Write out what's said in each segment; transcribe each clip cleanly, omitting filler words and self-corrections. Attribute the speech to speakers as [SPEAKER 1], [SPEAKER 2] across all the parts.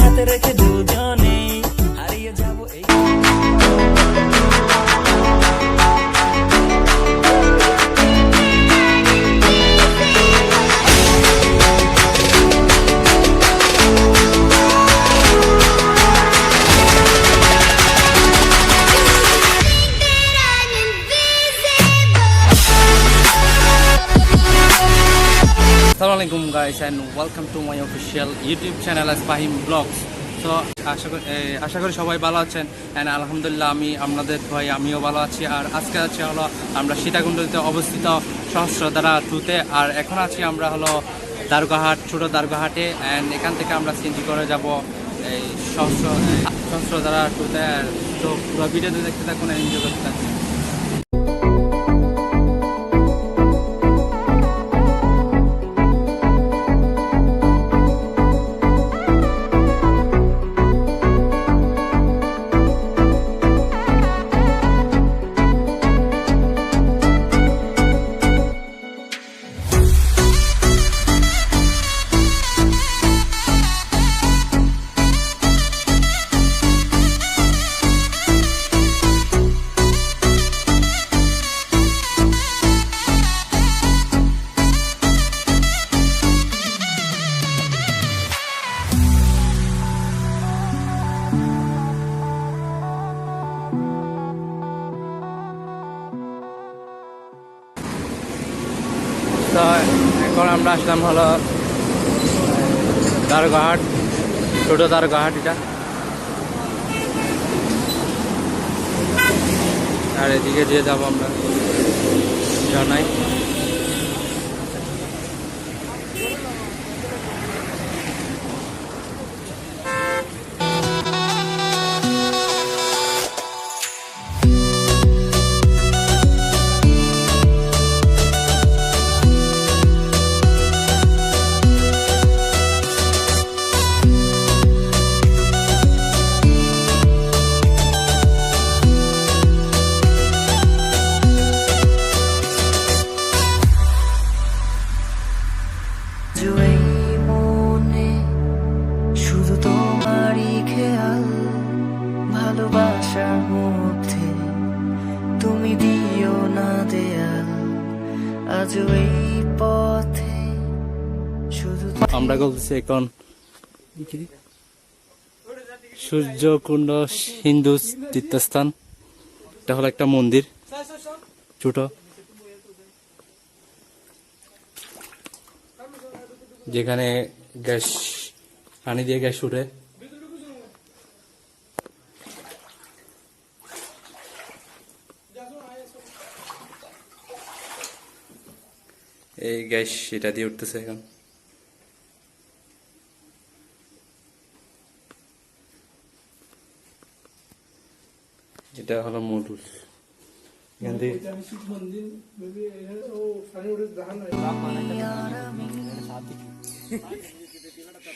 [SPEAKER 1] হাতে রেখে দুজনে হারিয়ে যাব এই
[SPEAKER 2] Assalamualaikum guys and welcome to my official YouTube channel as Fahim vlogs. So আশা করি সবাই ভালো আছেন and আলহামদুলিল্লাহ আপনাদের ভাই আমিও ভালো আছি। আর আজকে আছে হলো আমরা সীতাকুণ্ডতে অবস্থিত সহস্রধারা 2-তে, আর এখন আছি আমরা হলো দারগাহাট, ছোট দারগাহাটে, and এখান থেকে আমরা সিএনজি করে যাব এই সহস্রধারা 2-তে। তো পুরো ভিডিওতে দেখতে থাকুন, এনজয় করতে থাকুন। তো এখন আমরা আসলাম হলো দারগাহাট, ছোট দারগাহাট এটা। আর এদিকে দিয়ে যাবো আমরা জানাই।
[SPEAKER 1] ভালোবাসার মধ্যে তুমি দিও না দেয়াল, আজ এই পথে শুধু
[SPEAKER 2] আমরা বলছি এখন সূর্যকুণ্ড হিন্দু তীর্থস্থান। এটা হলো একটা মন্দির ছোট, যেখানে গ্যাস পানি দিয়ে গ্যাস উঠে। এই গ্যাস এটা দিয়ে উঠতেছে এখন। এটা হলো মধুর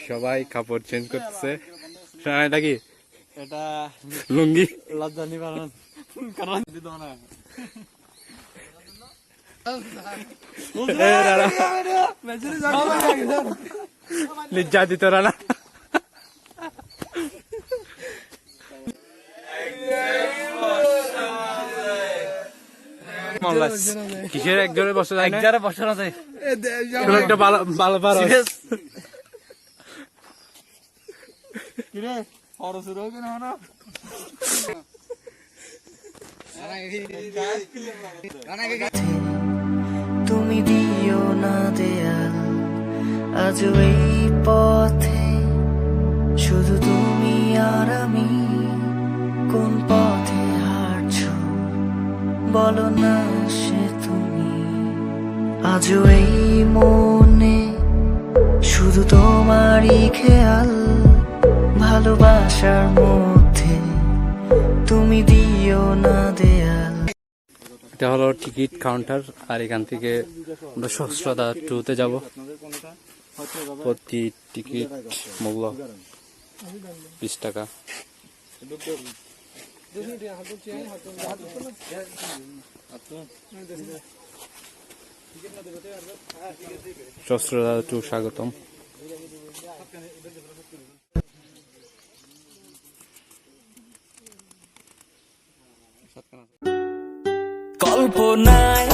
[SPEAKER 2] সবাই কাপড় চেঞ্জ করতেছে। এটা কি? এটা লুঙ্গি লজ্জানি কারণ নির্যাতিত রানা কিসের একজনের বসে যায়, একজনের বসে না যায় একটা ভালো পার
[SPEAKER 1] তুমি দিও না দেয়াল, আজ এই পথে শুধু তুমি আর আমি। কোন পথে হাঁটছো বলো না সে তুমি, আজ এই মনে শুধু তোমারই খেয়াল। ভালোবাসার মধ্যে তুমি দিও না দেয়াল।
[SPEAKER 2] এটা হলো টিকিট কাউন্টার, আর এখান থেকে আমরা সহস্রধারা 2-তে যাব। প্রতি টিকিট মূল্য 20 টাকা। সহস্রধারা 2 স্বাগতম।
[SPEAKER 1] কল্পনায়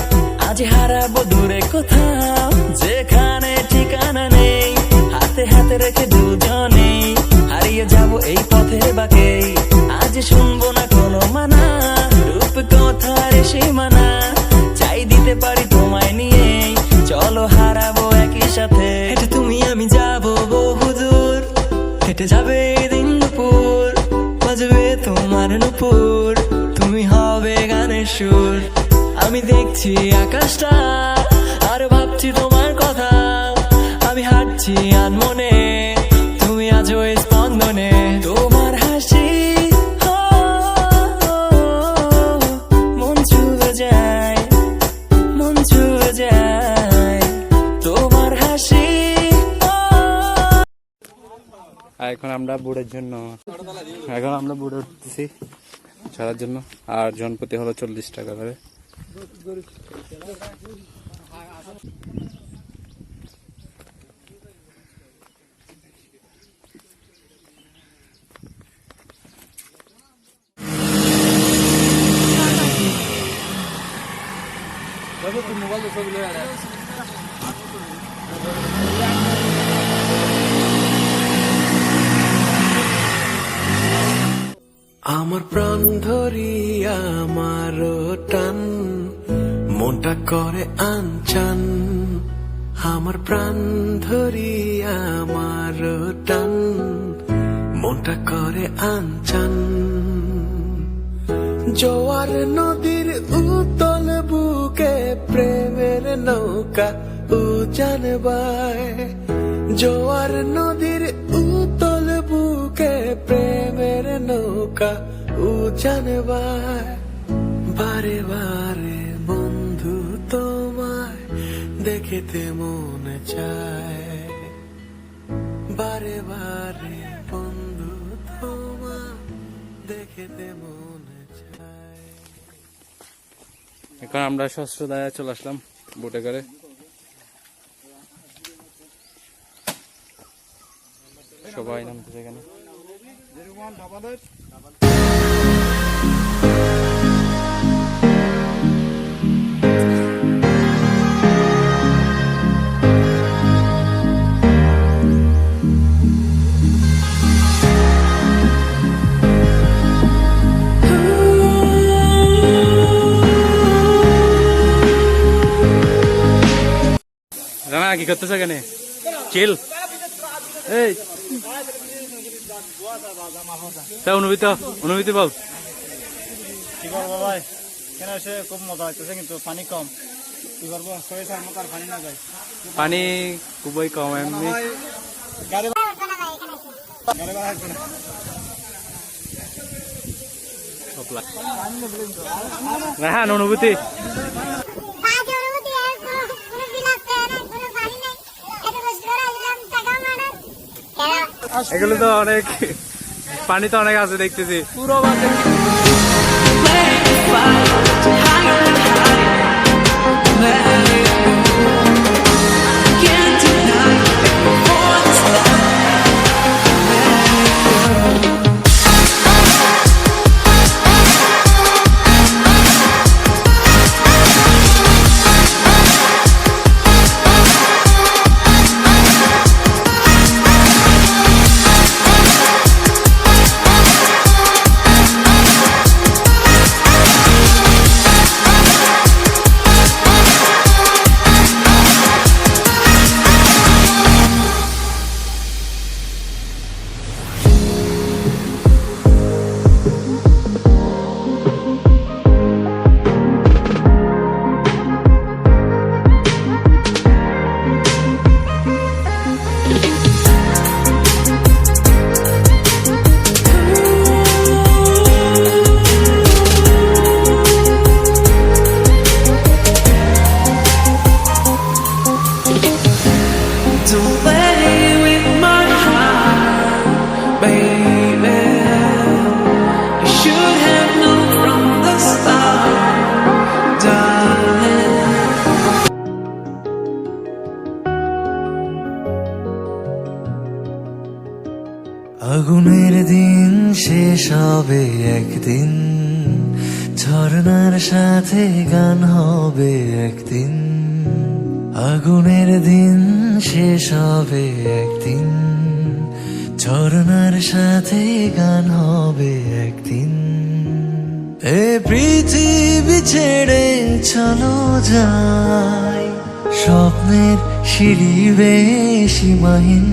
[SPEAKER 1] আজ হারাবো দূরে কোথাও, যেখানে ঠিকানা নেই, হাতে হাতে রেখে দুজনে হারিয়ে যাব এই পথের বাঁকে। আজ শুনবো না কোনো মানা, রূপ কথার সীমানা, চাই দিতে পারি তোমায় নিয়ে, চলো হারাবো একই সাথে। হেঁটে তুমি আমি যাবো বহুদূর, হেঁটে যাবে দিন দুপুর, বাজবে তোমার নুপুর, তুমি হবে গানের সুর। আমি দেখছি আকাশটা আর ভাবছি তোমার কথা, আমি হাঁটছি আনমনে, তুমি আজও এই স্পন্দনে। তোমার হাসি মন ছুঁয়ে যায়, মন ছুঁয়ে যায়, তোমার হাসি।
[SPEAKER 2] এখন আমরা বুড়ের জন্য উঠতেছি ছাড়ার জন্য, আর জনপ্রতি হলো 40 টাকা করে।
[SPEAKER 3] আমার প্রাণ ধরিয়া আমার টান, মনটা করে আনচান, আমার প্রাণ ধরিয়া আমার টান, মনটা করে আনচান। জোয়ার নদীর উতল বুকে প্রেমের নৌকা উজান বায়, জোয়ার নদীর উতল বুকে প্রেমের নৌকা উজান বায়। বারে বারে বন্ধু তোমায় দেখিতে মনে চায়, বারে বারে বন্ধু তোমায় দেখিতে মনে চায়।
[SPEAKER 2] এখন আমরা সহস্রধারা চলে আসলাম বোটে করে। সবাই নামতেছে এখানে। রানা কি করতেছে এখানে? চিল। এই তা অনুভূতি বল।
[SPEAKER 4] কি করবো ভাই, কেন এসে খুব মজা হইতেছে, কিন্তু পানি কম। কি করবো, শরীর মতো আর পানি না যায়,
[SPEAKER 2] পানি খুবই কম এমনি।
[SPEAKER 4] গাড়ি ভাড়া আসবে না।
[SPEAKER 2] রাহান অনুভূতি এগুলো তো অনেক, পানি তো অনেক আছে দেখতেছি পুরো।
[SPEAKER 5] আগুনের দিন শেষ হবে একদিন,
[SPEAKER 3] ঝর্ণার সাথে গান হবে একদিন, আগুনের দিন শেষ হবে একদিন, ঝর্ণার সাথে গান হবে একদিন। এ পৃথিবী ছেড়ে চলো যাই, স্বপ্নের সিঁড়ি বেয়ে সীমাহীন,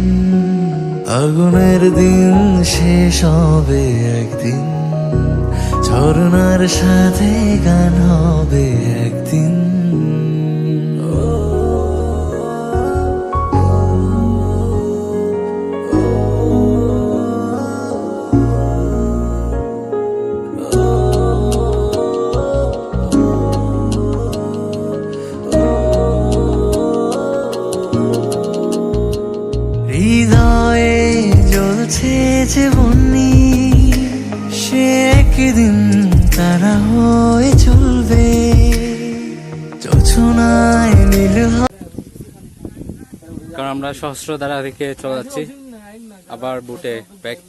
[SPEAKER 3] আগুনের দিন শেষ হবে একদিন, ঝর্ণার সাথে গান হবে একদিন। হৃদয়ে জ্বলছে যে বন্যি, সে একদিন তারা হয়ে চলবে, জোছনায় নীল।
[SPEAKER 2] কারণ আমরা সহস্রধারা থেকে চলে যাচ্ছি আবার বুটে ব্যাক।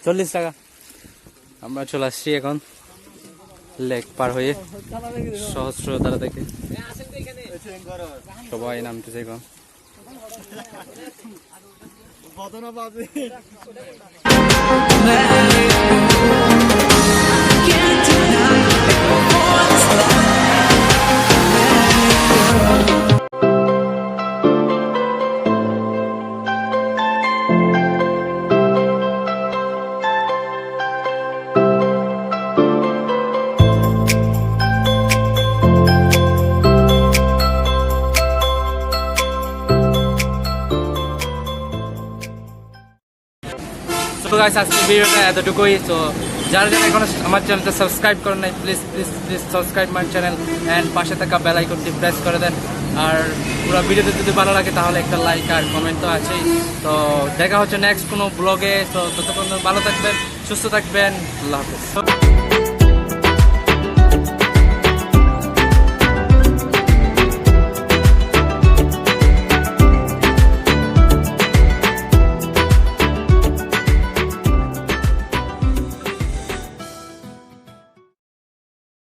[SPEAKER 2] $40 আমরা চলে আসছি এখন লেক পার হয়ে সহস্রধারা থেকে, সবাই নামতেছে এখন। তো গাইস আজকে ভিডিওটা এতটুকুই। তো যারা যারা এখনো আমার চ্যানেলটা সাবস্ক্রাইব করেন নাই, please please please subscribe my channel and পাশে থাকা বেল আইকনটি প্রেস করে দেন। আর পুরো ভিডিওতে যদি ভালো লাগে তাহলে একটা লাইক আর কমেন্ট তো আছেই। তো দেখা হচ্ছে নেক্সট কোনো ব্লগে। তো ততক্ষণ ভালো থাকবেন, সুস্থ থাকবেন, আল্লাহ হাফেজ।